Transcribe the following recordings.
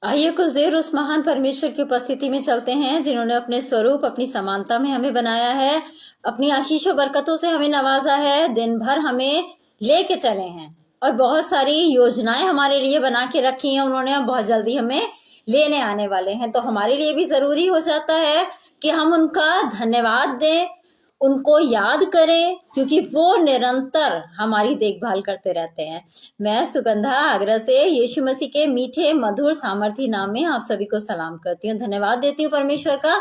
आइए कुछ देर उस महान परमेश्वर की उपस्थिति में चलते हैं जिन्होंने अपने स्वरूप अपनी समानता में हमें बनाया है, अपनी आशीषों बरकतों से हमें नवाजा है, दिन भर हमें लेके चले हैं और बहुत सारी योजनाएं हमारे लिए बना के रखी हैं उन्होंने। बहुत जल्दी हमें लेने आने वाले हैं, तो हमारे लिए भी जरूरी हो जाता है कि हम उनका धन्यवाद दें, उनको याद करें, क्योंकि वो निरंतर हमारी देखभाल करते रहते हैं। मैं सुगंधा आगरा से यीशु मसीह के मीठे मधुर सामर्थी नाम में आप सभी को सलाम करती हूँ। धन्यवाद देती हूँ परमेश्वर का,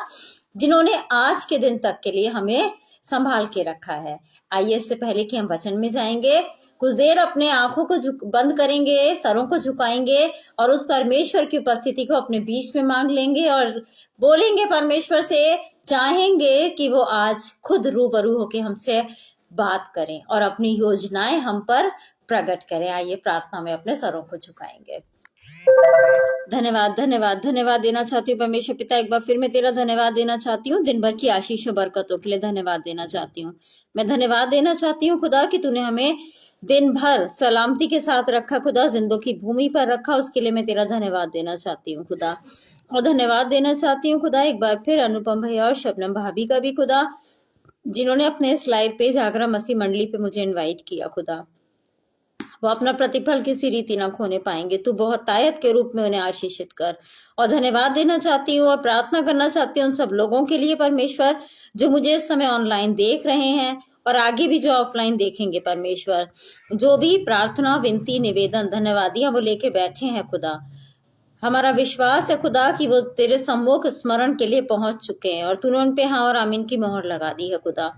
जिन्होंने आज के दिन तक के लिए हमें संभाल के रखा है। आइए, इससे पहले कि हम वचन में जाएंगे, कुछ देर अपने आंखों को बंद करेंगे, सरों को झुकाएंगे और उस परमेश्वर की उपस्थिति को अपने बीच में मांग लेंगे और बोलेंगे परमेश्वर से, चाहेंगे कि वो आज खुद रूबरू होके हमसे बात करें और अपनी योजनाएं हम पर प्रकट करें। आइए प्रार्थना में अपने सरों को झुकाएंगे। धन्यवाद धन्यवाद धन्यवाद देना चाहती हूँ परमेश्वर पिता, एक बार फिर मैं तेरा धन्यवाद देना चाहती हूँ। दिन भर की आशीष और बरकतों के लिए धन्यवाद देना चाहती हूँ। मैं धन्यवाद देना चाहती हूँ खुदा कि तूने हमें दिन भर सलामती के साथ रखा खुदा, जिंदों की भूमि पर रखा, उसके लिए मैं तेरा धन्यवाद देना चाहती हूँ खुदा। और धन्यवाद देना चाहती हूँ खुदा एक बार फिर अनुपम भैया और शबनम भाभी का भी खुदा, जिन्होंने अपने इस लाइव पेज आगरा मसीह मंडली पे मुझे इनवाइट किया खुदा। वो अपना प्रतिफल किसी रीति ना खोने पाएंगे। तू बहुत तायत के रूप में उन्हें आशीषित कर। और धन्यवाद देना चाहती हूँ और प्रार्थना करना चाहती हूँ उन सब लोगों के लिए परमेश्वर, जो मुझे इस समय ऑनलाइन देख रहे हैं और आगे भी जो ऑफलाइन देखेंगे परमेश्वर, जो भी प्रार्थना विनती निवेदन धन्यवादियां वो लेके बैठे हैं खुदा। हमारा विश्वास है खुदा कि वो तेरे सम्मुख स्मरण के लिए पहुंच चुके हैं और तूने उन पे हाँ और आमीन की मोहर लगा दी है खुदा।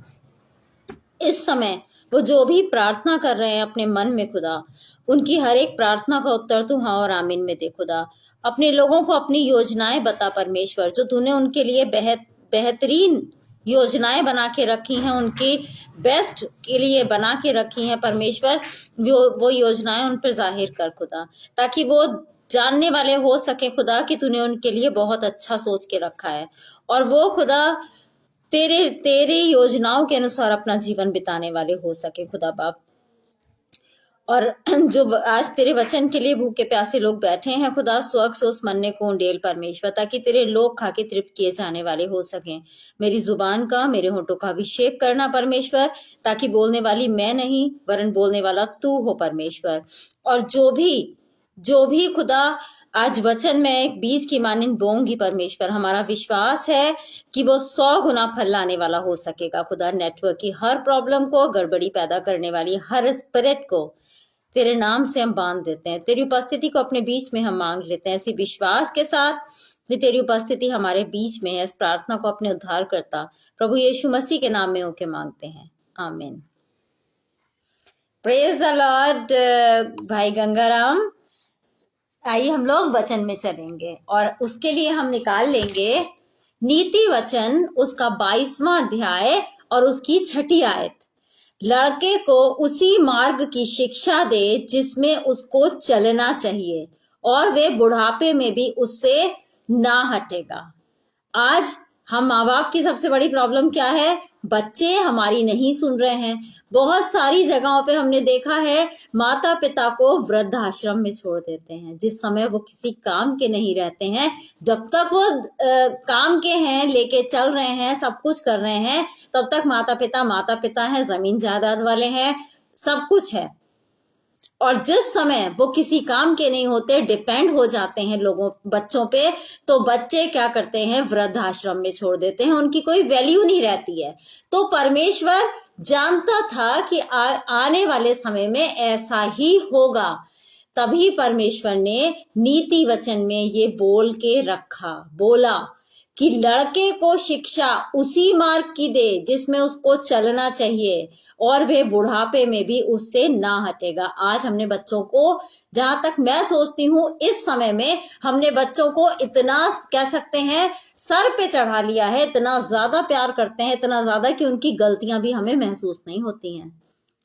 इस समय वो जो भी प्रार्थना कर रहे हैं अपने मन में खुदा, उनकी हर एक प्रार्थना का उत्तर तू हाँ और आमीन में दे खुदा। अपने लोगों को अपनी योजनाएं बता परमेश्वर, जो तूने उनके लिए बेहतरीन योजनाएं बना के रखी हैं, उनकी बेस्ट के लिए बना के रखी हैं परमेश्वर। वो योजनाएं उन पर जाहिर कर खुदा, ताकि वो जानने वाले हो सके खुदा कि तूने उनके लिए बहुत अच्छा सोच के रखा है और वो खुदा तेरे तेरे योजनाओं के अनुसार अपना जीवन बिताने वाले हो सके खुदा बाप। और जो आज तेरे वचन के लिए भूखे प्यासे लोग बैठे हैं खुदा, स्वर्ग से उस मन्ने को उंडेल परमेश्वर, ताकि तेरे लोग खा के तृप्त किए जाने वाले हो सकें। मेरी जुबान का, मेरे होठों का अभिषेक करना परमेश्वर, ताकि बोलने वाली मैं नहीं वरन बोलने वाला तू हो परमेश्वर। और जो भी खुदा आज वचन में एक बीज की मानिंद बोऊंगी परमेश्वर, हमारा विश्वास है कि वो 100 गुना फल लाने वाला हो सकेगा खुदा। नेटवर्क की हर प्रॉब्लम को, गड़बड़ी पैदा करने वाली हर स्पिरिट को तेरे नाम से हम बांध देते हैं। तेरी उपस्थिति को अपने बीच में हम मांग लेते हैं इसी विश्वास के साथ कि तेरी उपस्थिति हमारे बीच में है। इस प्रार्थना को अपने उद्धार करता प्रभु यीशु मसीह के नाम में होके मांगते हैं, आमीन। प्रेज द लॉर्ड भाई गंगाराम। आइए हम लोग वचन में चलेंगे और उसके लिए हम निकाल लेंगे नीति वचन, उसका 22वां अध्याय और उसकी 6ठी आयत। लड़के को उसी मार्ग की शिक्षा दे जिसमें उसको चलना चाहिए, और वे बुढ़ापे में भी उससे ना हटेगा। आज हम माँ बाप की सबसे बड़ी प्रॉब्लम क्या है? बच्चे हमारी नहीं सुन रहे हैं। बहुत सारी जगहों पे हमने देखा है माता पिता को वृद्धाश्रम में छोड़ देते हैं जिस समय वो किसी काम के नहीं रहते हैं। जब तक वो काम के हैं, लेके चल रहे हैं, सब कुछ कर रहे हैं, तब तक माता पिता हैं, जमीन जायदाद वाले हैं, सब कुछ है। और जिस समय वो किसी काम के नहीं होते, डिपेंड हो जाते हैं बच्चों पे, तो बच्चे क्या करते हैं? वृद्धाश्रम में छोड़ देते हैं, उनकी कोई वैल्यू नहीं रहती है। तो परमेश्वर जानता था कि आने वाले समय में ऐसा ही होगा, तभी परमेश्वर ने नीति वचन में ये बोला कि लड़के को शिक्षा उसी मार्ग की दे जिसमें उसको चलना चाहिए, और वे बुढ़ापे में भी उससे ना हटेगा। आज हमने बच्चों को, जहां तक मैं सोचती हूँ, इस समय में हमने बच्चों को इतना कह सकते हैं सर पे चढ़ा लिया है, इतना ज्यादा प्यार करते हैं, इतना ज्यादा कि उनकी गलतियां भी हमें महसूस नहीं होती हैं।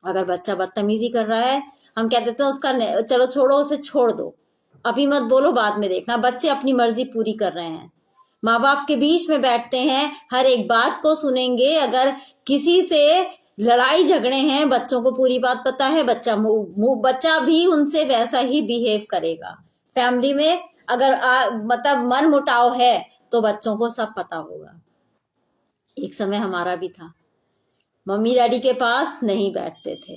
अगर बच्चा बदतमीजी कर रहा है, हम कह देते हैं उसका चलो छोड़ो, उसे छोड़ दो, अभी मत बोलो, बाद में देखना। बच्चे अपनी मर्जी पूरी कर रहे हैं, माँ बाप के बीच में बैठते हैं, हर एक बात को सुनेंगे। अगर किसी से लड़ाई झगड़े हैं, बच्चों को पूरी बात पता है, बच्चा भी उनसे वैसा ही बिहेव करेगा। फैमिली में अगर मतलब मन मुटाव है तो बच्चों को सब पता होगा। एक समय हमारा भी था, मम्मी डैडी के पास नहीं बैठते थे,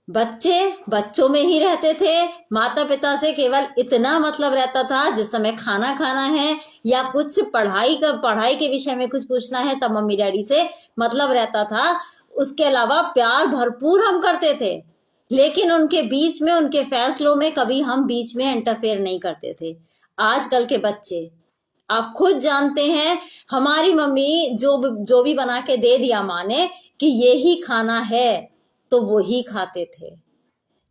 बच्चे बच्चों में ही रहते थे, माता पिता से केवल इतना मतलब रहता था जिस समय खाना खाना है या कुछ पढ़ाई के विषय में कुछ पूछना है तब मम्मी डैडी से मतलब रहता था। उसके अलावा प्यार भरपूर हम करते थे, लेकिन उनके बीच में, उनके फैसलों में कभी हम बीच में इंटरफेयर नहीं करते थे। आजकल के बच्चे आप खुद जानते हैं, हमारी मम्मी जो भी बना के दे दिया माँ ने कि ये ही खाना है तो वो ही खाते थे।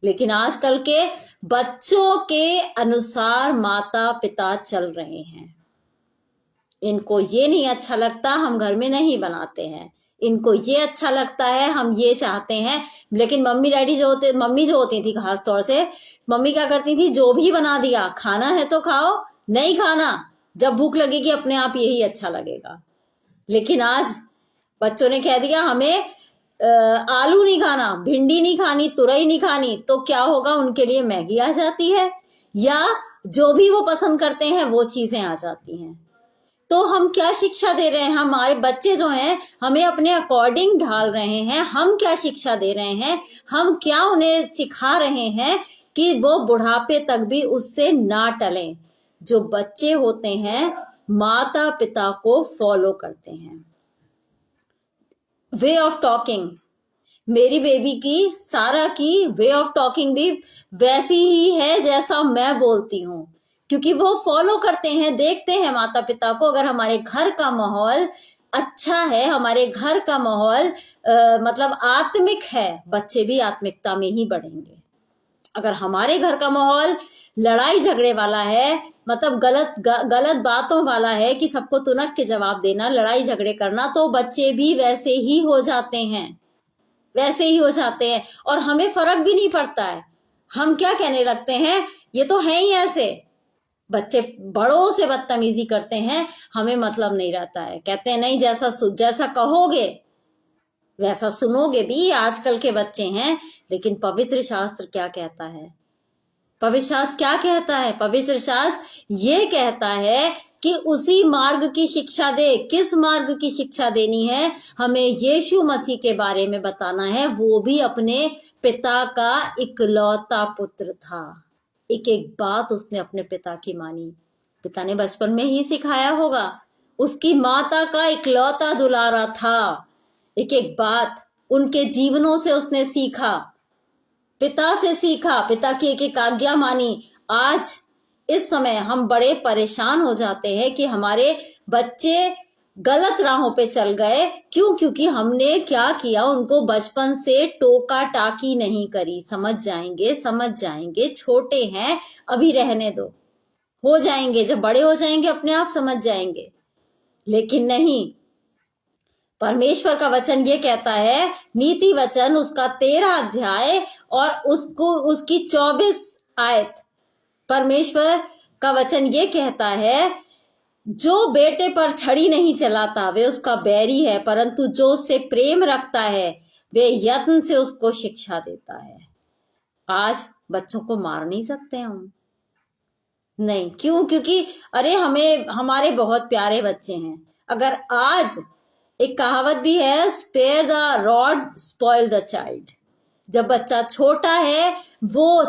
लेकिन आजकल के बच्चों के अनुसार माता पिता चल रहे हैं। इनको ये नहीं अच्छा लगता, हम घर में नहीं बनाते हैं, इनको ये अच्छा लगता है, हम ये चाहते हैं। लेकिन मम्मी जो होती थी, खास तौर से मम्मी क्या करती थी, जो भी बना दिया, खाना है तो खाओ, नहीं खाना जब भूख लगेगी अपने आप यही अच्छा लगेगा। लेकिन आज बच्चों ने कह दिया हमें आलू नहीं खाना, भिंडी नहीं खानी, तुरई नहीं खानी, तो क्या होगा, उनके लिए मैगी आ जाती है या जो भी वो पसंद करते हैं वो चीजें आ जाती हैं। तो हम क्या शिक्षा दे रहे हैं, हमारे बच्चे जो हैं हमें अपने अकॉर्डिंग ढाल रहे हैं। हम क्या शिक्षा दे रहे हैं, हम क्या उन्हें सिखा रहे हैं कि वो बुढ़ापे तक भी उससे ना टलें। जो बच्चे होते हैं माता पिता को फॉलो करते हैं। वे ऑफ टॉकिंग, मेरी बेबी की, सारा की वे ऑफ टॉकिंग भी वैसी ही है जैसा मैं बोलती हूँ, क्योंकि वो फॉलो करते हैं, देखते हैं माता पिता को। अगर हमारे घर का माहौल अच्छा है, हमारे घर का माहौल मतलब आत्मिक है, बच्चे भी आत्मिकता में ही बढ़ेंगे। अगर हमारे घर का माहौल लड़ाई झगड़े वाला है, मतलब गलत बातों वाला है कि सबको तुनक के जवाब देना, लड़ाई झगड़े करना, तो बच्चे भी वैसे ही हो जाते हैं, वैसे ही हो जाते हैं। और हमें फर्क भी नहीं पड़ता है, हम क्या कहने लगते हैं, ये तो है ही ऐसे। बच्चे बड़ों से बदतमीजी करते हैं, हमें मतलब नहीं रहता है, कहते हैं नहीं, जैसा कहोगे वैसा सुनोगे भी। आजकल के बच्चे हैं। लेकिन पवित्र शास्त्र क्या कहता है, पवित्र शास्त्र क्या कहता है, पवित्र शास्त्र ये कहता है कि उसी मार्ग की शिक्षा दे। किस मार्ग की शिक्षा देनी है, हमें यीशु मसीह के बारे में बताना है। वो भी अपने पिता का इकलौता पुत्र था। एक एक बात उसने अपने पिता की मानी, पिता ने बचपन में ही सिखाया होगा। उसकी माता का इकलौता दुलारा था। एक एक बात उनके जीवनों से उसने सीखा, पिता से सीखा, पिता की एक एक आज्ञा मानी। आज इस समय हम बड़े परेशान हो जाते हैं कि हमारे बच्चे गलत राहों पे चल गए। क्यों? क्योंकि हमने क्या किया, उनको बचपन से टोका टाकी नहीं करी। समझ जाएंगे, छोटे हैं अभी, रहने दो, हो जाएंगे, जब बड़े हो जाएंगे अपने आप समझ जाएंगे। लेकिन नहीं, परमेश्वर का वचन ये कहता है, नीति वचन उसका 13 अध्याय और उसकी 24 आयत, परमेश्वर का वचन ये कहता है, जो बेटे पर छड़ी नहीं चलाता वे उसका बैरी है, परंतु जो उससे प्रेम रखता है वे यत्न से उसको शिक्षा देता है। आज बच्चों को मार नहीं सकते हम, नहीं। क्यों? क्योंकि अरे हमारे बहुत प्यारे बच्चे हैं। अगर आज एक कहावत भी है, spare the rod spoil the child. जब बच्चा छोटा है, वो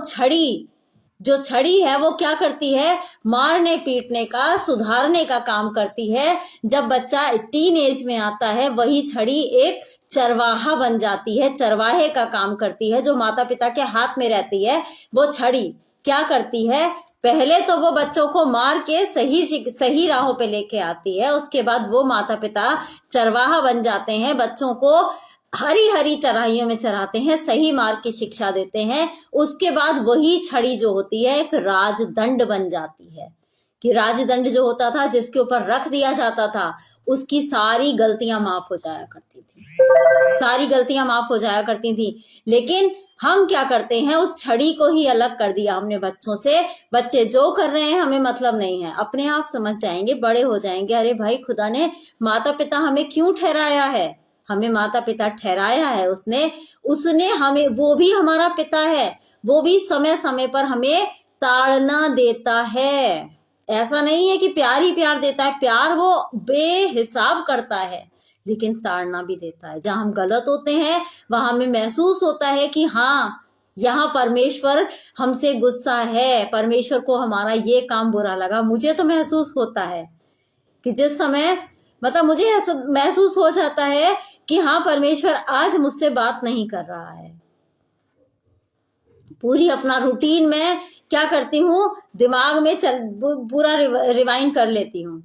जो छड़ी है वो क्या करती है, मारने पीटने का, सुधारने का काम करती है। जब बच्चा टीन एज में आता है, वही छड़ी एक चरवाहा बन जाती है, चरवाहे का काम करती है। जो माता पिता के हाथ में रहती है, वो छड़ी क्या करती है, पहले तो वो बच्चों को मार के सही राहों पे लेके आती है। उसके बाद वो माता पिता चरवाहा बन जाते हैं, बच्चों को हरी हरी चराइयों में चराते हैं, सही मार्ग की शिक्षा देते हैं। उसके बाद वही छड़ी जो होती है एक राजदंड बन जाती है, कि राजदंड जो होता था, जिसके ऊपर रख दिया जाता था, उसकी सारी गलतियां माफ हो जाया करती थी, सारी गलतियां माफ हो जाया करती थी। लेकिन हम क्या करते हैं, उस छड़ी को ही अलग कर दिया हमने बच्चों से। बच्चे जो कर रहे हैं हमें मतलब नहीं है, अपने आप समझ जाएंगे, बड़े हो जाएंगे। अरे भाई, खुदा ने माता पिता हमें क्यों ठहराया है, हमें माता पिता ठहराया है उसने हमें, वो भी हमारा पिता है, वो भी समय समय पर हमें ताड़ना देता है। ऐसा नहीं है कि प्यार ही प्यार देता है, प्यार वो बेहिसाब करता है, लेकिन ताड़ना भी देता है। जहां हम गलत होते हैं वहां हमें महसूस होता है कि हाँ, यहाँ परमेश्वर हमसे गुस्सा है, परमेश्वर को हमारा ये काम बुरा लगा। मुझे तो महसूस होता है कि जिस समय मतलब मुझे ऐसा महसूस हो जाता है कि हाँ, परमेश्वर आज मुझसे बात नहीं कर रहा है। पूरी अपना रूटीन में क्या करती हूँ, दिमाग में पूरा रिवाइंड कर लेती हूँ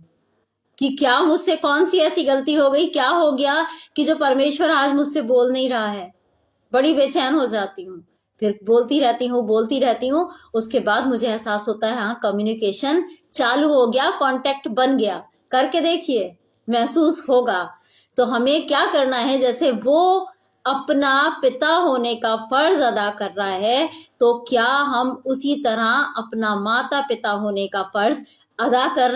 कि क्या मुझसे कौन सी ऐसी गलती हो गई, क्या हो गया कि जो परमेश्वर आज मुझसे बोल नहीं रहा है। बड़ी बेचैन हो जाती हूँ, फिर बोलती रहती हूँ। उसके बाद मुझे एहसास होता है हाँ, कम्युनिकेशन चालू हो गया, कांटेक्ट बन गया। करके देखिए, महसूस होगा। तो हमें क्या करना है, जैसे वो अपना पिता होने का फर्ज अदा कर रहा है, तो क्या हम उसी तरह अपना माता पिता होने का फर्ज अदा कर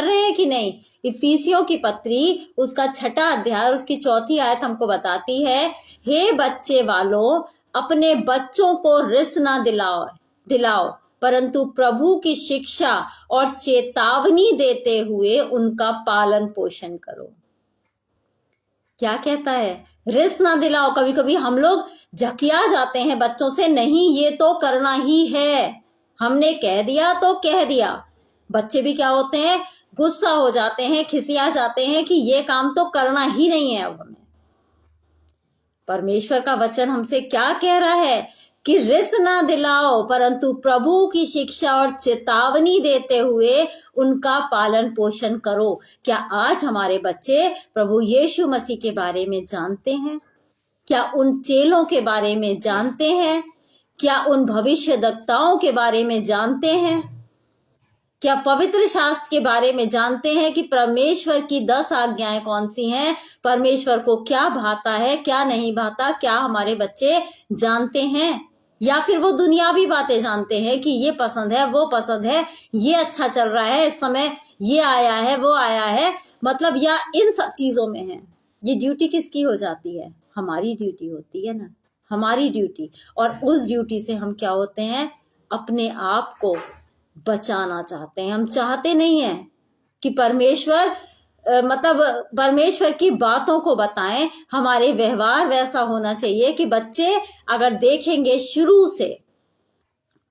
रहे हैं कि नहीं। इफिसियों की पत्री उसका 6 अध्याय उसकी 4 आयत हमको बताती है, हे बच्चे वालों, अपने बच्चों को रिस ना दिलाओ, परंतु प्रभु की शिक्षा और चेतावनी देते हुए उनका पालन पोषण करो। क्या कहता है, रिस ना दिलाओ। कभी कभी हम लोग झकिया जाते हैं बच्चों से, नहीं ये तो करना ही है, हमने कह दिया तो कह दिया। बच्चे भी क्या होते हैं, गुस्सा हो जाते हैं, खिसिया जाते हैं कि ये काम तो करना ही नहीं है अब हमें। परमेश्वर का वचन हमसे क्या कह रहा है कि रिस ना दिलाओ, परंतु प्रभु की शिक्षा और चेतावनी देते हुए उनका पालन पोषण करो। क्या आज हमारे बच्चे प्रभु यीशु मसीह के बारे में जानते हैं? क्या उन चेलों के बारे में जानते हैं? क्या उन भविष्यद्वक्ताओं के बारे में जानते हैं? क्या पवित्र शास्त्र के बारे में जानते हैं कि परमेश्वर की 10 आज्ञाएं कौन सी हैं? परमेश्वर को क्या भाता है, क्या नहीं भाता? क्या हमारे बच्चे जानते हैं? या फिर वो दुनियावी बातें जानते हैं कि ये पसंद है, वो पसंद है, ये अच्छा चल रहा है, इस समय ये आया है, वो आया है, मतलब या इन सब चीजों में है। ये ड्यूटी किसकी हो जाती है? हमारी ड्यूटी होती है ना, हमारी ड्यूटी। और उस ड्यूटी से हम क्या होते हैं, अपने आप को बचाना चाहते हैं। हम चाहते नहीं हैं कि परमेश्वर मतलब परमेश्वर की बातों को बताएं। हमारे व्यवहार वैसा होना चाहिए कि बच्चे अगर देखेंगे शुरू से,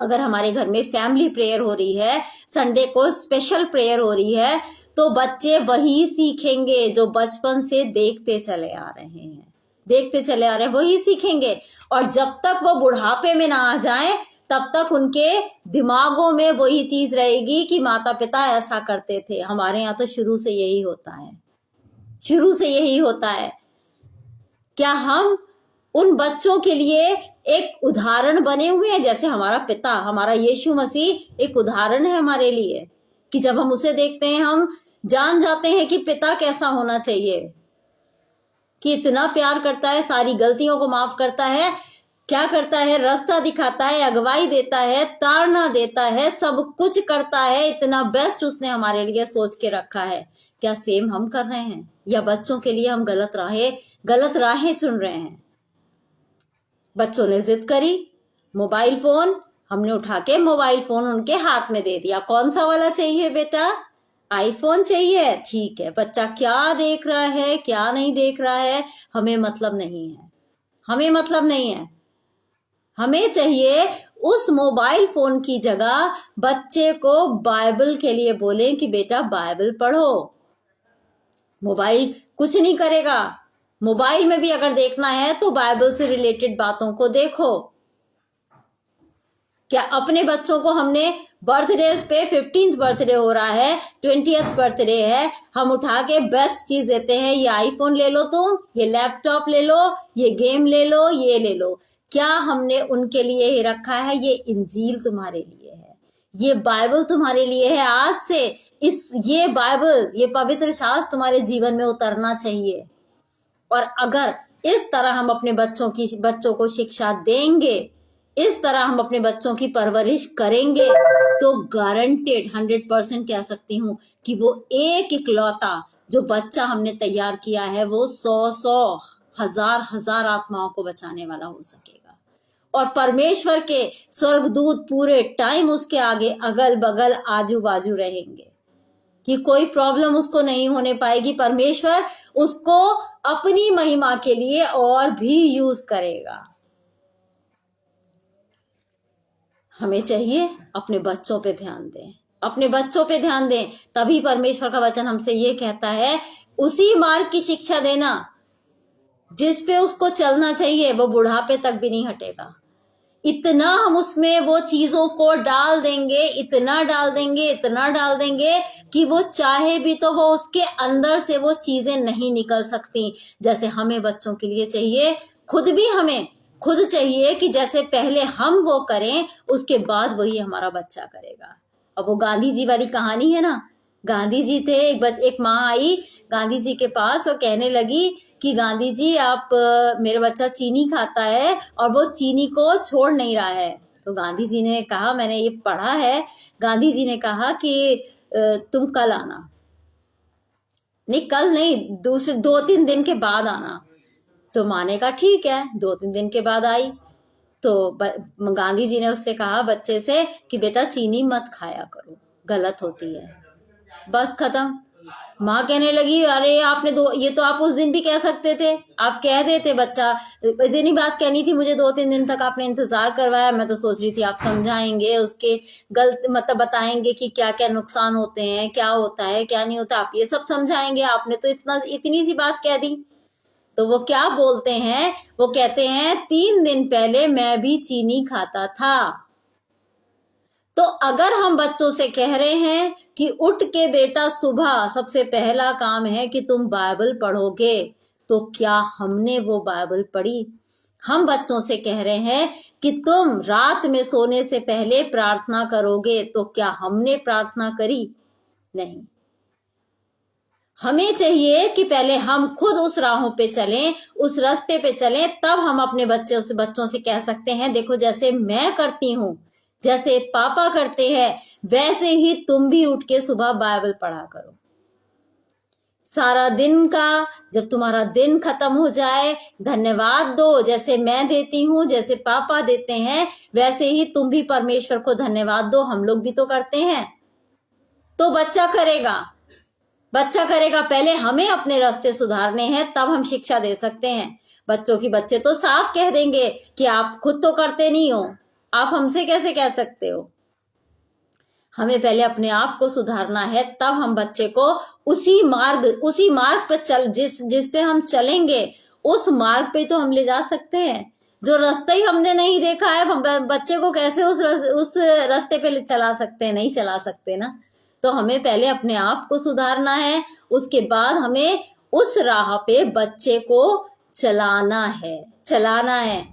अगर हमारे घर में फैमिली प्रेयर हो रही है, संडे को स्पेशल प्रेयर हो रही है, तो बच्चे वही सीखेंगे जो बचपन से देखते चले आ रहे हैं, वही सीखेंगे। और जब तक वो बुढ़ापे में ना आ जाएं, तब तक उनके दिमागों में वही चीज रहेगी कि माता पिता ऐसा करते थे। हमारे यहाँ तो शुरू से यही होता है। क्या हम उन बच्चों के लिए एक उदाहरण बने हुए हैं? जैसे हमारा पिता, हमारा यीशु मसीह एक उदाहरण है हमारे लिए, कि जब हम उसे देखते हैं हम जान जाते हैं कि पिता कैसा होना चाहिए, कि इतना प्यार करता है, सारी गलतियों को माफ करता है, क्या करता है, रास्ता दिखाता है, अगुवाई देता है, ताड़ना देता है, सब कुछ करता है। इतना बेस्ट उसने हमारे लिए सोच के रखा है। क्या सेम हम कर रहे हैं, या बच्चों के लिए हम गलत राहें चुन रहे हैं? बच्चों ने जिद करी, मोबाइल फोन, हमने उठा के मोबाइल फोन उनके हाथ में दे दिया। कौन सा वाला चाहिए बेटा? आईफोन चाहिए, ठीक है। बच्चा क्या देख रहा है, क्या नहीं देख रहा है, हमें मतलब नहीं है। हमें चाहिए उस मोबाइल फोन की जगह बच्चे को बाइबल के लिए बोलें कि बेटा बाइबल पढ़ो। मोबाइल कुछ नहीं करेगा, मोबाइल में भी अगर देखना है तो बाइबल से रिलेटेड बातों को देखो। क्या अपने बच्चों को हमने बर्थडे पे 15th बर्थडे हो रहा है, 20th बर्थडे है, हम उठा के बेस्ट चीज देते हैं, ये आईफोन ले लो तुम, ये लैपटॉप ले लो, ये गेम ले लो, ये ले लो। क्या हमने उनके लिए ही रखा है, ये इंजील तुम्हारे लिए है, ये बाइबल तुम्हारे लिए है। आज से ये बाइबल, ये पवित्र शास्त्र तुम्हारे जीवन में उतरना चाहिए। और अगर इस तरह हम अपने बच्चों को शिक्षा देंगे, इस तरह हम अपने बच्चों की परवरिश करेंगे, तो गारंटेड 100% कह सकती हूँ कि वो एक इकलौता जो बच्चा हमने तैयार किया है, वो 100 हजार आत्माओं को बचाने वाला हो सकेगा। और परमेश्वर के स्वर्गदूत पूरे टाइम उसके आगे अगल बगल आजू बाजू रहेंगे कि कोई प्रॉब्लम उसको नहीं होने पाएगी। परमेश्वर उसको अपनी महिमा के लिए और भी यूज करेगा। हमें चाहिए अपने बच्चों पे ध्यान दें, अपने बच्चों पे ध्यान दें, तभी परमेश्वर का वचन हमसे ये कहता है उसी मार्ग की शिक्षा देना जिस पे उसको चलना चाहिए, वो बुढ़ापे तक भी नहीं हटेगा। इतना हम उसमें वो चीजों को डाल देंगे, इतना डाल देंगे, इतना डाल देंगे कि वो चाहे भी तो वो उसके अंदर से वो चीजें नहीं निकल सकती। जैसे हमें बच्चों के लिए चाहिए, खुद भी हमें खुद चाहिए कि जैसे पहले हम वो करें उसके बाद वही हमारा बच्चा करेगा। अब वो गांधी जी वाली कहानी है ना, गांधी जी थे, एक माँ आई गांधी जी के पास और कहने लगी कि गांधी जी आप मेरा बच्चा चीनी खाता है और वो चीनी को छोड़ नहीं रहा है। तो गांधी जी ने कहा मैंने ये पढ़ा है। गांधी जी ने कहा कि तुम कल आना, नहीं कल नहीं, दूसरे 2-3 दिन के बाद आना। तो माँ ने कहा ठीक है। 2-3 दिन के बाद आई तो गांधी जी ने उससे कहा बच्चे से कि बेटा चीनी मत खाया करो, गलत होती है। बस खत्म। माँ कहने लगी अरे आपने ये तो आप उस दिन भी कह सकते थे, आप कह देते बच्चा, इतनी बात कहनी थी मुझे, 2-3 दिन तक आपने इंतजार करवाया। मैं तो सोच रही थी आप समझाएंगे, उसके गलत मतलब बताएंगे कि क्या क्या नुकसान होते हैं, क्या होता है क्या नहीं होता, आप ये सब समझाएंगे। आपने तो इतनी सी बात कह दी। तो वो क्या बोलते हैं, वो कहते हैं 3 दिन पहले मैं भी चीनी खाता था। तो अगर हम बच्चों से कह रहे हैं कि उठ के बेटा सुबह सबसे पहला काम है कि तुम बाइबल पढ़ोगे, तो क्या हमने वो बाइबल पढ़ी? हम बच्चों से कह रहे हैं कि तुम रात में सोने से पहले प्रार्थना करोगे, तो क्या हमने प्रार्थना करी? नहीं। हमें चाहिए कि पहले हम खुद उस राहों पे चलें, उस रास्ते पे चलें, तब हम अपने बच्चों से कह सकते हैं देखो जैसे मैं करती हूं, जैसे पापा करते हैं, वैसे ही तुम भी उठ के सुबह बाइबल पढ़ा करो। सारा दिन का जब तुम्हारा दिन खत्म हो जाए धन्यवाद दो, जैसे मैं देती हूँ, जैसे पापा देते हैं, वैसे ही तुम भी परमेश्वर को धन्यवाद दो। हम लोग भी तो करते हैं। तो बच्चा करेगा। पहले हमें अपने रास्ते सुधारने हैं, तब हम शिक्षा दे सकते हैं। बच्चे तो साफ कह देंगे कि आप खुद तो करते नहीं हो, आप हमसे कैसे कह सकते हो। हमें पहले अपने आप को सुधारना है, तब हम बच्चे को उसी मार्ग पर जिस पे हम चलेंगे, उस मार्ग पे तो हम ले जा सकते हैं। जो रास्ता ही हमने नहीं देखा है, हम बच्चे को कैसे उस रास्ते पे चला सकते हैं? नहीं चला सकते ना। तो हमें पहले अपने आप को सुधारना है, उसके बाद हमें उस राह पे बच्चे को चलाना है।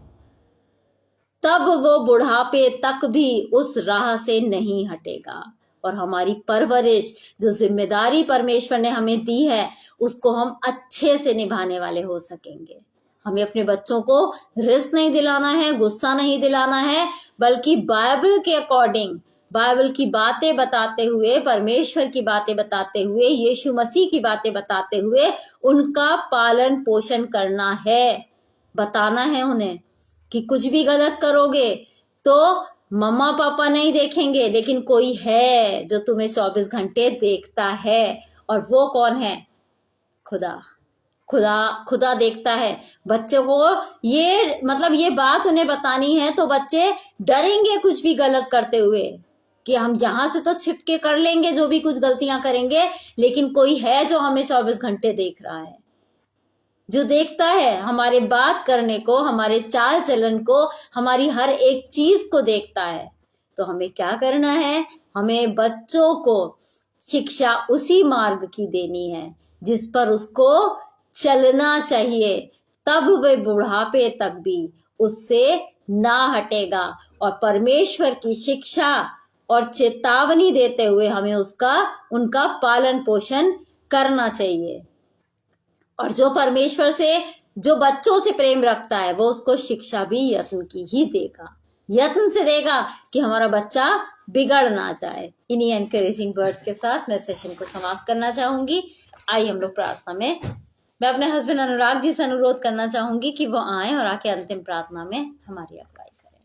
तब वो बुढ़ापे तक भी उस राह से नहीं हटेगा। और हमारी परवरिश, जो जिम्मेदारी परमेश्वर ने हमें दी है, उसको हम अच्छे से निभाने वाले हो सकेंगे। हमें अपने बच्चों को रिस्क नहीं दिलाना है, गुस्सा नहीं दिलाना है, बल्कि बाइबल के अकॉर्डिंग, बाइबल की बातें बताते हुए, परमेश्वर की बातें बताते हुए, यीशु मसीह की बातें बताते हुए उनका पालन पोषण करना है। बताना है उन्हें कि कुछ भी गलत करोगे तो मम्मा पापा नहीं देखेंगे, लेकिन कोई है जो तुम्हें 24 घंटे देखता है। और वो कौन है? खुदा देखता है। बच्चे को ये बात उन्हें बतानी है, तो बच्चे डरेंगे कुछ भी गलत करते हुए कि हम यहां से तो छिप के कर लेंगे जो भी कुछ गलतियां करेंगे, लेकिन कोई है जो हमें 24 घंटे देख रहा है, जो देखता है हमारे बात करने को, हमारे चाल चलन को, हमारी हर एक चीज को देखता है। तो हमें क्या करना है? हमें बच्चों को शिक्षा उसी मार्ग की देनी है जिस पर उसको चलना चाहिए, तब वह बुढ़ापे तक भी उससे ना हटेगा। और परमेश्वर की शिक्षा और चेतावनी देते हुए हमें उनका पालन पोषण करना चाहिए। और जो परमेश्वर से, जो बच्चों से प्रेम रखता है, वो उसको शिक्षा भी यत्न की ही देगा, यत्न से देगा कि हमारा बच्चा बिगड़ ना जाए। इन्हीं एनकरेजिंग वर्ड्स के साथ मैं सेशन को समाप्त करना चाहूंगी। आइए हम लोग प्रार्थना में, मैं अपने हस्बैंड अनुराग जी से अनुरोध करना चाहूंगी कि वो आए और आके अंतिम प्रार्थना में हमारी अगुवाई करें।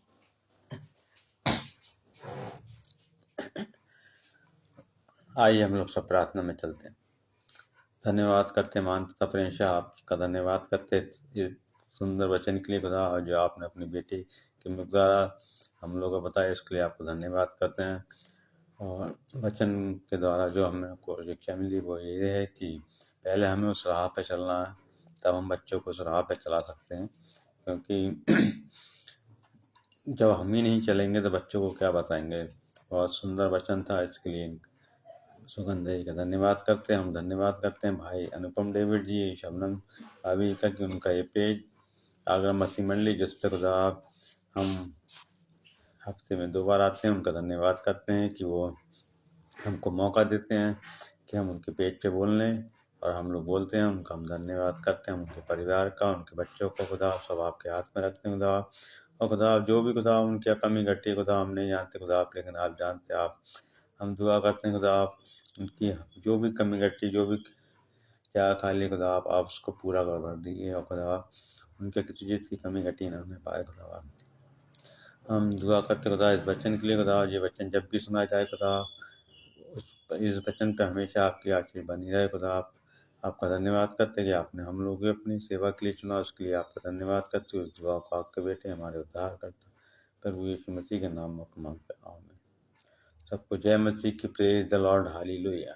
आइए हम लोग सब प्रार्थना में चलते हैं। धन्यवाद करते मान तथा प्रेम से आपका धन्यवाद करते ये सुंदर वचन के लिए खुदा, और जो आपने अपनी बेटी के मुख द्वारा हम लोगों को बताया इसके लिए आपको धन्यवाद करते हैं। और वचन के द्वारा जो हमें को शिक्षा मिली वो ये है कि पहले हमें उस राह पे चलना है, तब हम बच्चों को उस राह पे चला सकते हैं। क्योंकि जब हम ही नहीं चलेंगे तो बच्चों को क्या बताएंगे। बहुत सुंदर वचन था, इसके लिए सुगंधई का धन्यवाद करते हैं। हम धन्यवाद करते हैं भाई अनुपम डेविड जी, शबनम भाभी का, कि उनका ये पेज आगरा मसीह मंडली जिस पे खुदा हम हफ्ते में 2 बार आते हैं, उनका धन्यवाद करते हैं कि वो हमको मौका देते हैं कि हम उनके पेज पे बोल लें, और हम लोग बोलते हैं। उनका हम धन्यवाद करते हैं, उनके परिवार का, उनके बच्चों को खुदा सब आपके हाथ में रखते हैं खुदा। और खुदा जो भी खुदा उनकी कमी घटी खुदा हम नहीं जानते खुदा आप, लेकिन आप जानते। आप हम दुआ करते हैं खुदा आप उनकी जो भी कमी घटी, जो भी क्या खाली खुदा आप उसको पूरा कर दीजिए। और खुदा उनके किसी चीज़ की कमी घटी ना हमें पाए खुदा। हम दुआ करते खुदा इस वचन के लिए खुदा, ये वचन जब भी सुना जाए खुदा इस वचन पे हमेशा आपकी आशीष बनी रहे खुदा। आपका धन्यवाद करते कि आपने हम लोग भी अपनी सेवा के लिए चुना, उसके लिए आपका धन्यवाद करते। उस दुआ को आपके बेटे हमारे उद्धार करते प्रभु यीशु मसीह के नाम में मांगते आमीन। सबको जय मसीह की, प्रेज द लॉर्ड, हालेलुया।